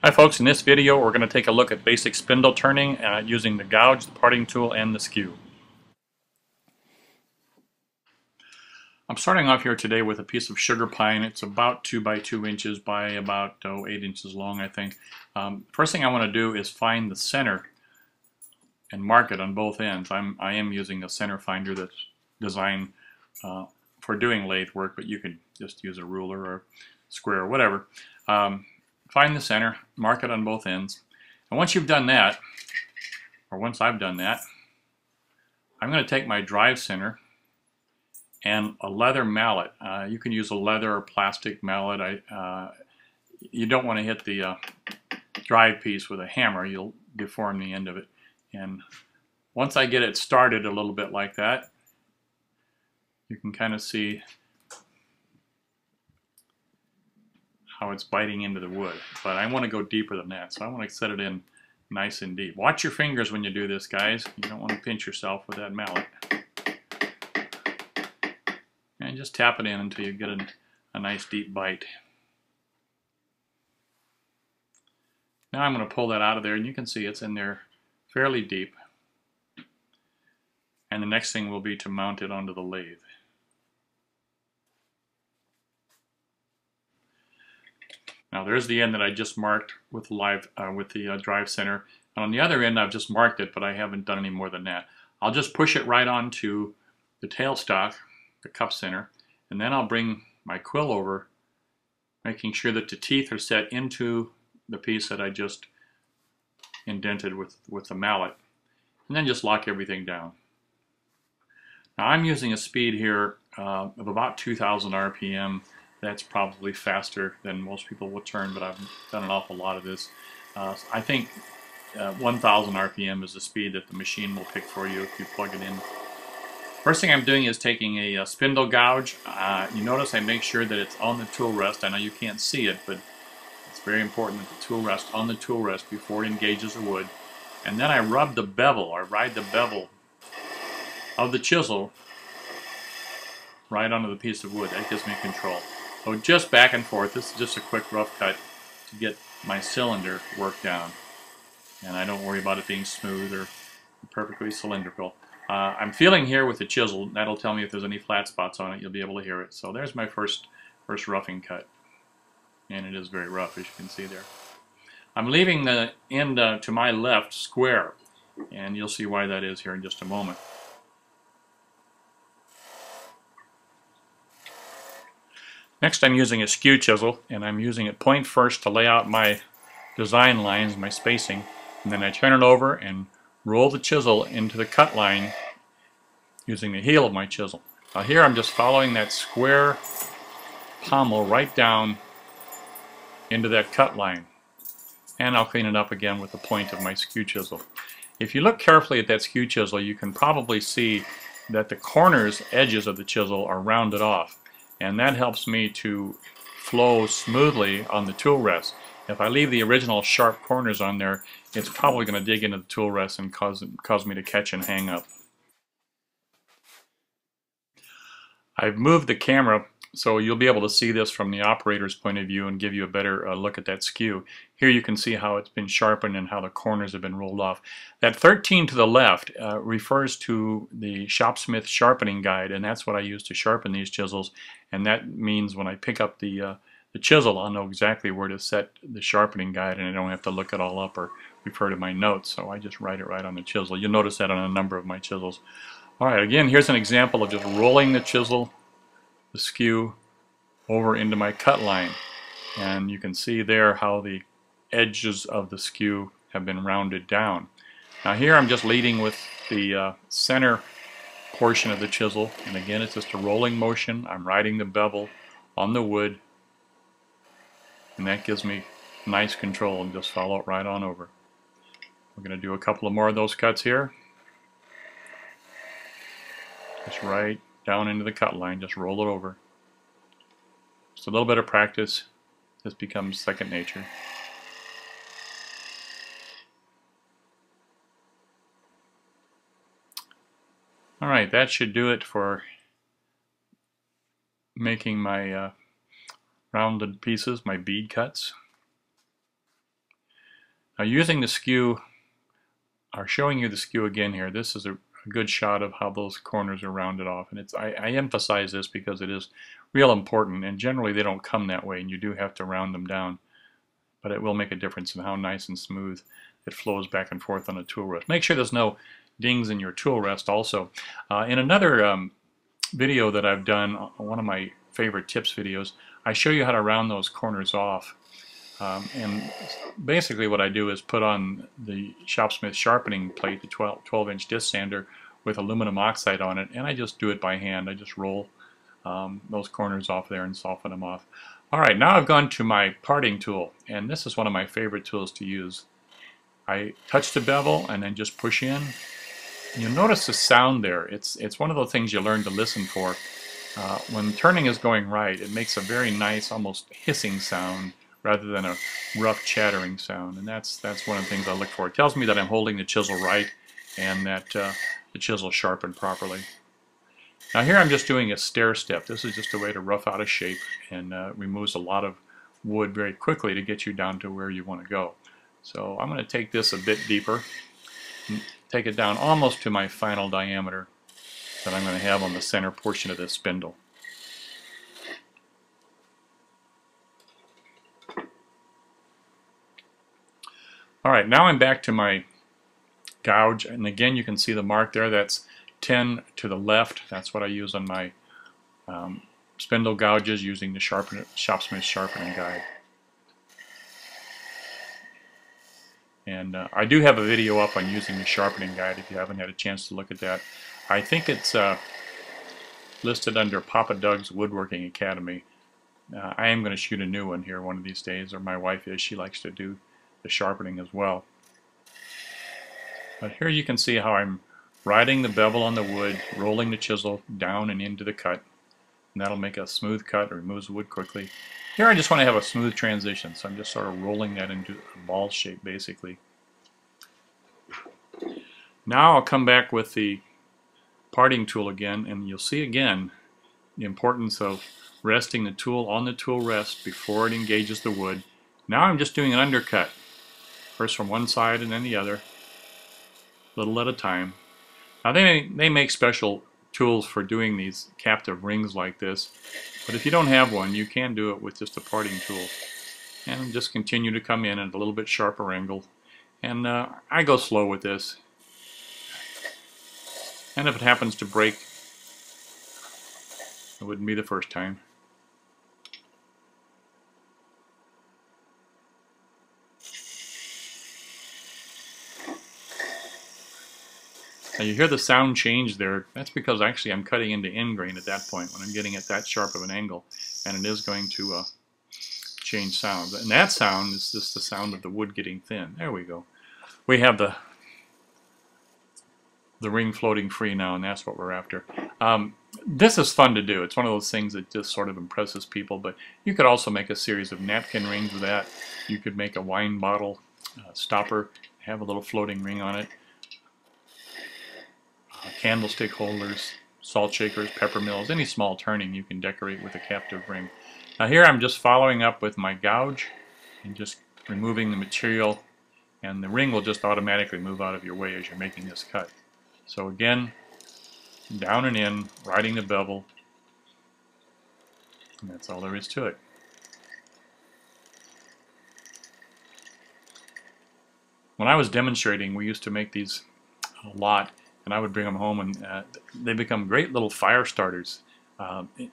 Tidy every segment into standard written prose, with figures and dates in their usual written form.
Hi folks, in this video we're going to take a look at basic spindle turning using the gouge, the parting tool, and the skew. I'm starting off here today with a piece of sugar pine. It's about 2 by 2 inches by about 8 inches long, I think. First thing I want to do is find the center and mark it on both ends. I am using a center finder that's designed for doing lathe work, but you could just use a ruler or square or whatever. Find the center, mark it on both ends, and once you've done that, or once I've done that, I'm going to take my drive center and a leather mallet. You can use a leather or plastic mallet. You don't want to hit the drive piece with a hammer. You'll deform the end of it. And once I get it started a little bit like that, you can kind of see how it's biting into the wood. But I want to go deeper than that, so I want to set it in nice and deep. Watch your fingers when you do this, guys. You don't want to pinch yourself with that mallet. And just tap it in until you get a nice deep bite. Now I'm going to pull that out of there, and you can see it's in there fairly deep. And the next thing will be to mount it onto the lathe. Now there's the end that I just marked with the drive center. And on the other end I've just marked it, but I haven't done any more than that. I'll just push it right onto the tailstock, the cup center, and then I'll bring my quill over, making sure that the teeth are set into the piece that I just indented with the mallet, and then just lock everything down. Now I'm using a speed here of about 2,000 RPM. That's probably faster than most people will turn, but I've done an awful lot of this. I think 1,000 RPM is the speed that the machine will pick for you if you plug it in. First thing I'm doing is taking a spindle gouge. You notice I make sure that it's on the tool rest. I know you can't see it, but it's very important that the tool rest on the tool rest before it engages the wood. And then I rub the bevel, or ride the bevel of the chisel right onto the piece of wood. That gives me control. So just back and forth. This is just a quick rough cut to get my cylinder worked down. And I don't worry about it being smooth or perfectly cylindrical. I'm feeling here with the chisel. That'll tell me if there's any flat spots on it. You'll be able to hear it. So there's my first roughing cut. And it is very rough, as you can see there. I'm leaving the end to my left square. And you'll see why that is here in just a moment. Next I'm using a skew chisel, and I'm using it point first to lay out my design lines, my spacing, and then I turn it over and roll the chisel into the cut line using the heel of my chisel. Now here I'm just following that square pommel right down into that cut line, and I'll clean it up again with the point of my skew chisel. If you look carefully at that skew chisel, you can probably see that the corners, edges of the chisel are rounded off. And that helps me to flow smoothly on the tool rest. If I leave the original sharp corners on there, it's probably going to dig into the tool rest and cause me to catch and hang up. I've moved the camera so you'll be able to see this from the operator's point of view and give you a better look at that skew. Here you can see how it's been sharpened and how the corners have been rolled off. That 13 to the left refers to the Shopsmith sharpening guide, and that's what I use to sharpen these chisels. And that means when I pick up the chisel, I'll know exactly where to set the sharpening guide, and I don't have to look it all up or refer to my notes. So I just write it right on the chisel. You'll notice that on a number of my chisels. All right, again, here's an example of just rolling the chisel, the skew, over into my cut line. And you can see there how the edges of the skew have been rounded down. Now here I'm just leading with the center portion of the chisel, and again it's just a rolling motion. I'm riding the bevel on the wood, and that gives me nice control, and just follow it right on over. We're going to do a couple of more of those cuts here. Just right down into the cut line, just roll it over. Just a little bit of practice, this becomes second nature. Alright, that should do it for making my rounded pieces, my bead cuts. Now using the skew, or showing you the skew again here, this is a good shot of how those corners are rounded off. And I emphasize this because it is real important, and generally they don't come that way, and you do have to round them down. But it will make a difference in how nice and smooth it flows back and forth on a tool rest. Make sure there's no dings in your tool rest also. In another video that I've done, one of my favorite tips videos, I show you how to round those corners off. And basically what I do is put on the Shopsmith sharpening plate, the 12-inch disc sander with aluminum oxide on it, and I just do it by hand. I just roll those corners off there and soften them off. Alright, now I've gone to my parting tool, and this is one of my favorite tools to use. I touch the bevel and then just push in. You'll notice the sound there. It's one of those things you learn to listen for. When turning is going right, it makes a very nice, almost hissing sound rather than a rough chattering sound, and that's one of the things I look for. It tells me that I'm holding the chisel right and that the chisel sharpened properly. Now here I'm just doing a stair step. This is just a way to rough out a shape and removes a lot of wood very quickly to get you down to where you want to go. So I'm going to take this a bit deeper, and take it down almost to my final diameter that I'm going to have on the center portion of this spindle. Alright, now I'm back to my gouge, and again you can see the mark there. That's 10 to the left. That's what I use on my spindle gouges using the Shopsmith sharpening guide. And I do have a video up on using the sharpening guide if you haven't had a chance to look at that. I think it's listed under Papa Doug's Woodworking Academy. I am going to shoot a new one here one of these days, or my wife is. She likes to do the sharpening as well. But here you can see how I'm riding the bevel on the wood, rolling the chisel down and into the cut, and that'll make a smooth cut, removes the wood quickly. Here I just want to have a smooth transition, so I'm just sort of rolling that into a ball shape basically. Now I'll come back with the parting tool again, and you'll see again the importance of resting the tool on the tool rest before it engages the wood. Now I'm just doing an undercut, first from one side and then the other, little at a time. Now they make special tools for doing these captive rings like this, but if you don't have one, you can do it with just a parting tool. And just continue to come in at a little bit sharper angle. And I go slow with this. And if it happens to break, it wouldn't be the first time. Now you hear the sound change there. That's because actually I'm cutting into end grain at that point when I'm getting at that sharp of an angle, and it is going to change sound. And that sound is just the sound of the wood getting thin. There we go. We have the ring floating free now, and that's what we're after. This is fun to do. It's one of those things that just sort of impresses people, but you could also make a series of napkin rings with that. You could make a wine bottle stopper, have a little floating ring on it. Candlestick holders, salt shakers, pepper mills, any small turning you can decorate with a captive ring. Now here I'm just following up with my gouge and just removing the material, and the ring will just automatically move out of your way as you're making this cut. So again, down and in, riding the bevel, and that's all there is to it. When I was demonstrating, we used to make these a lot, and I would bring them home, and they become great little fire starters.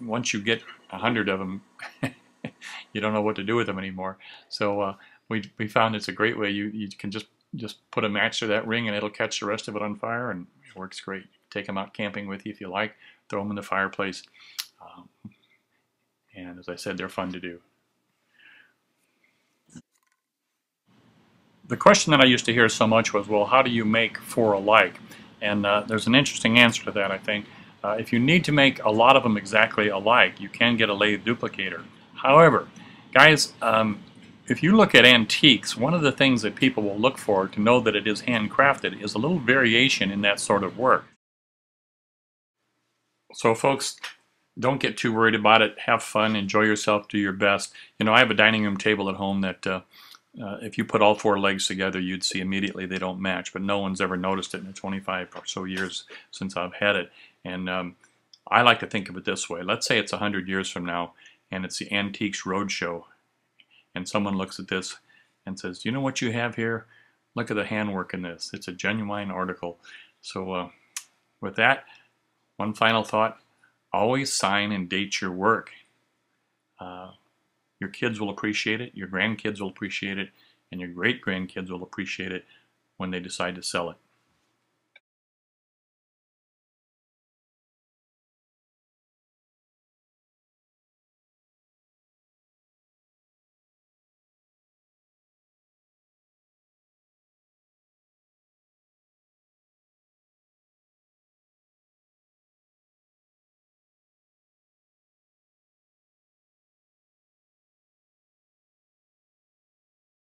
Once you get 100 of them, you don't know what to do with them anymore. So we found it's a great way. You can just put a match to that ring, and it'll catch the rest of it on fire, and it works great. Take them out camping with you if you like. Throw them in the fireplace. And as I said, they're fun to do. The question that I used to hear so much was, well, how do you make four alike? And there's an interesting answer to that, I think. If you need to make a lot of them exactly alike, you can get a lathe duplicator. However, guys, if you look at antiques, one of the things that people will look for to know that it is handcrafted is a little variation in that sort of work. So folks, don't get too worried about it. Have fun, enjoy yourself, do your best. You know, I have a dining room table at home that if you put all four legs together, you'd see immediately they don't match, but no one's ever noticed it in the 25 or so years since I've had it. And I like to think of it this way. Let's say it's 100 years from now, and it's the Antiques Roadshow, and someone looks at this and says, "Do you know what you have here? Look at the handwork in this. It's a genuine article." So with that, one final thought: always sign and date your work. Your kids will appreciate it, your grandkids will appreciate it, and your great-grandkids will appreciate it when they decide to sell it.